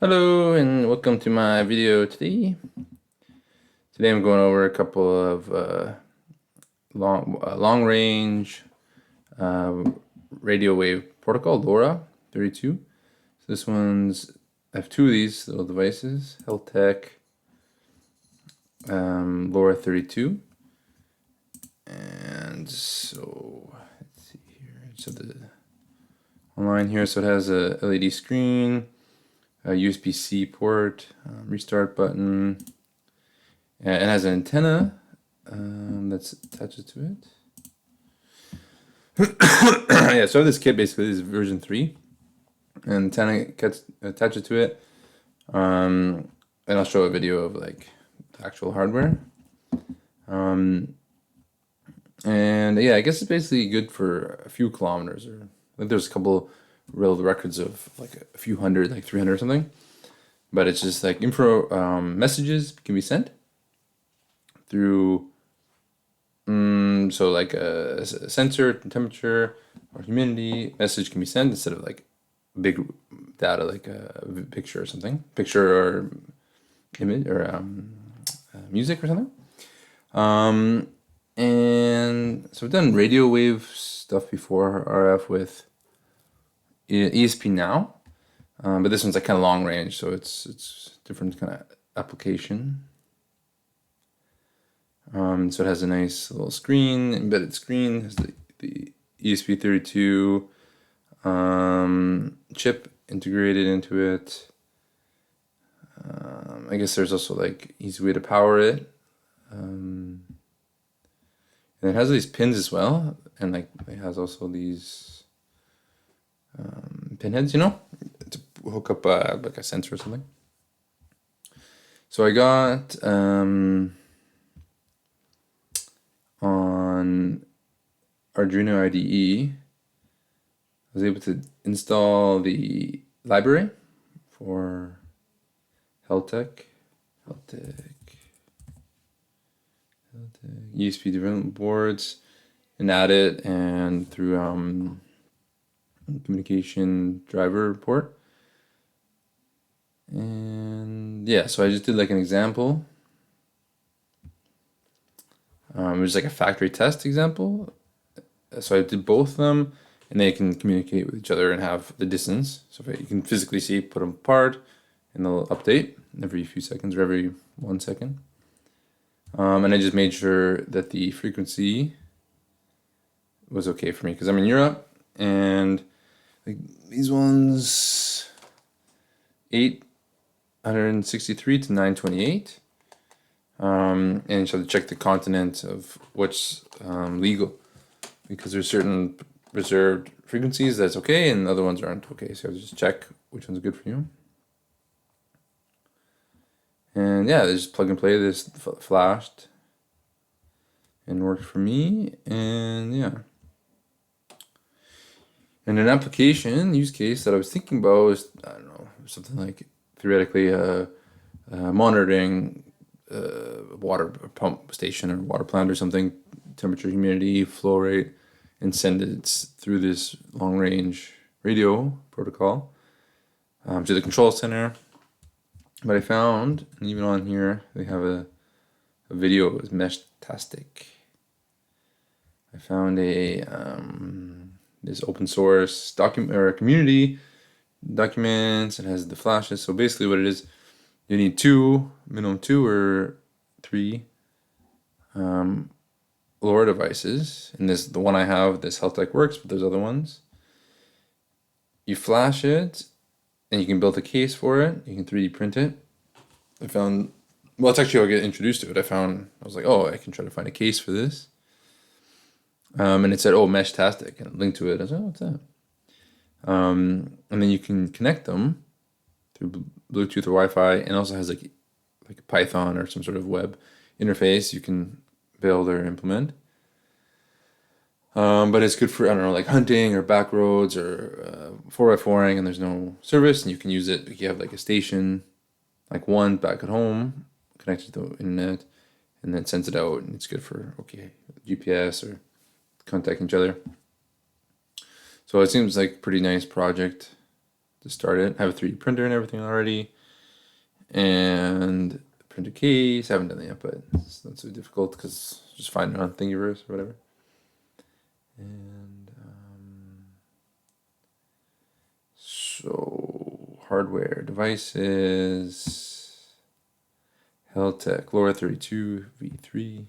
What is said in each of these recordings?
Hello and welcome to my video today. Today I'm going over a couple of long range radio wave protocol, LoRa 32. So this I have two of these little devices, Heltec LoRa 32. And so let's see here. So the online here, so it has a LED screen, a USB-C port, restart button, and it has an antenna that's attached to it. Yeah, so I have this kit basically. This is version 3. An antenna gets attached to it, and I'll show a video of like the actual hardware. And yeah, I guess it's basically good for a few kilometers, or I think there's a couple real records of like a few hundred, like 300 or something. But it's just like info messages can be sent through, so like a sensor, temperature, or humidity message can be sent instead of like big data, like a picture or something, picture or image or music or something. And so we've done radio wave stuff before, RF with ESP now, but this one's like kind of long range, so it's different kind of application. So it has a nice little screen, embedded screen, has the ESP32 chip integrated into it. I guess there's also like easy way to power it. And it has these pins as well, and like it has also these pinheads, to hook up like a sensor or something. So I got on Arduino IDE, I was able to install the library for Heltec ESP development boards, and add it, and through communication driver port. And yeah, so I just did like an example. It was like a factory test example. So I did both of them, and they can communicate with each other and have the distance. So if you can physically see, put them apart, and they'll update every few seconds or every 1 second. And I just made sure that the frequency was okay for me because I'm in Europe, and like these ones 863 to 928. And so to check the continent of what's legal, because there's certain reserved frequencies that's okay and other ones aren't okay. So I just check which one's good for you. And yeah, just plug and play. This flashed and worked for me. And yeah. And an application use case that I was thinking about was, I don't know, something like theoretically monitoring water pump station or water plant or something, temperature, humidity, flow rate, and send it through this long range radio protocol to the control center. But I found, and even on here, they have a video with Meshtastic. I found this open source document or community documents. It has the flashes. So basically, what it is, you need minimum two or three LoRa devices. And the one I have, this Heltec works, but there's other ones. You flash it, and you can build a case for it. You can 3D print it. I found, well, it's actually how I get introduced to it. I was like, oh, I can try to find a case for this. And it said, oh, Meshtastic, and linked to it. I was like, oh, what's that? And then you can connect them through Bluetooth or Wi-Fi, and also has like Python or some sort of web interface you can build or implement. But it's good for, I don't know, like hunting or back roads or 4x4ing, and there's no service, and you can use it. You have like a station, like one back at home, connected to the internet, and then sends it out, and it's good for GPS or contacting each other. So it seems like a pretty nice project to start it. I have a 3D printer and everything already. and printer case. I haven't done that yet, but it's not so difficult because just find it on Thingiverse or whatever. And so hardware devices, Heltec LoRa 32 V3.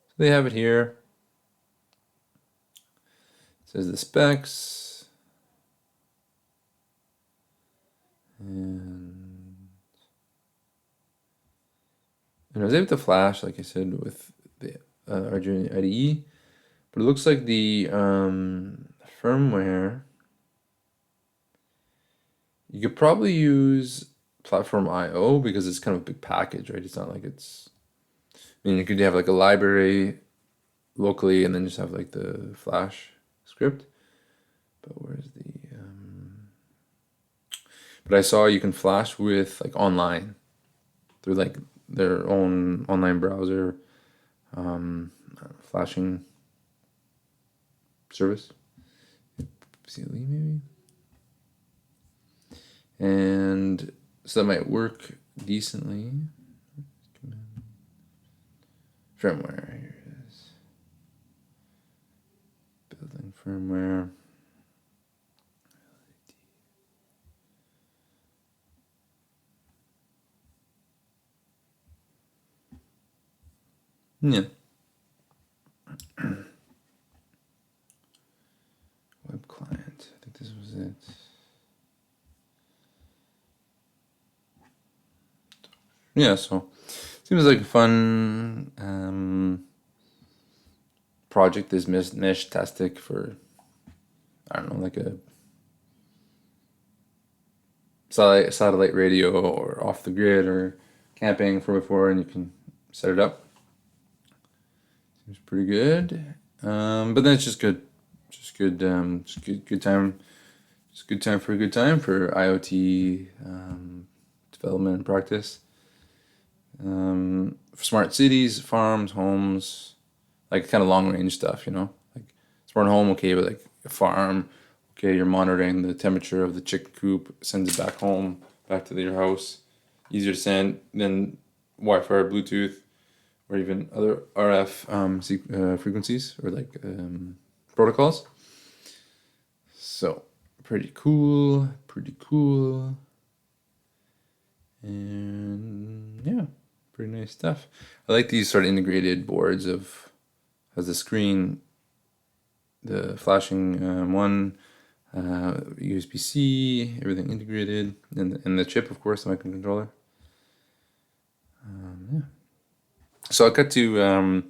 So they have it here. It says the specs. And I was able to flash, like I said, with the Arduino IDE, but it looks like the firmware, you could probably use platform IO because it's kind of a big package, right? It's not like it's, I mean, you could have like a library locally and then just have like the flash script. But where's the, but I saw you can flash with like online through like their own online browser flashing service. CLE maybe. And so that might work decently. Firmware, here it is. Building firmware. Yeah. Web client. I think this was it. Yeah, so seems like a fun project. This Meshtastic for, I don't know, like a satellite radio or off the grid or camping for before, and you can set it up. Seems pretty good. But then it's just good. Just good time. Just good time for IoT development and practice. For smart cities, farms, homes, like kind of long range stuff, you know, like smart home, okay, but like a farm, okay, you're monitoring the temperature of the chicken coop, sends it back home, back to your house, easier to send than Wi-Fi or Bluetooth or even other RF frequencies or like protocols. So pretty cool, and yeah, pretty nice stuff. I like these sort of integrated boards of, has the screen, the flashing one, USB-C, everything integrated, and the chip, of course, the microcontroller. Yeah. So I got to,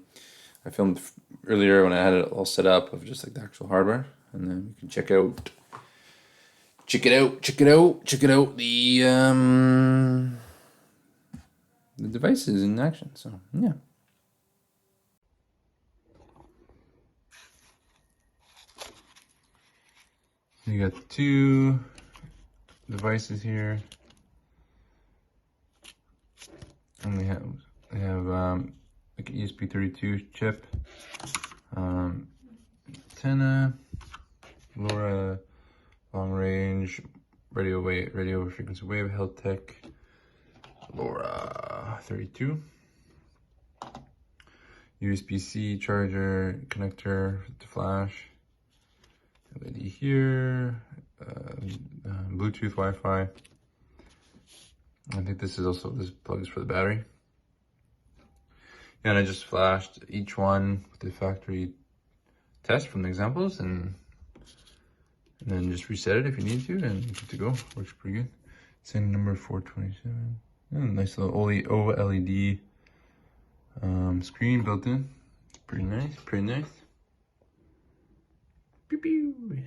I filmed earlier when I had it all set up of just like the actual hardware, and then you can check it out the devices in action. So yeah. You got two devices here, and they have like an ESP32 chip, antenna, LoRa long range radio frequency wave, Heltec LoRa 32, USB-C charger connector to flash, LED here, Bluetooth, Wi-Fi. I think this plug is for the battery. And I just flashed each one with the factory test from the examples, and then just reset it if you need to, and good to go. Works pretty good. Send number 427. Nice little OLED screen built in. Pretty nice. Pew pew.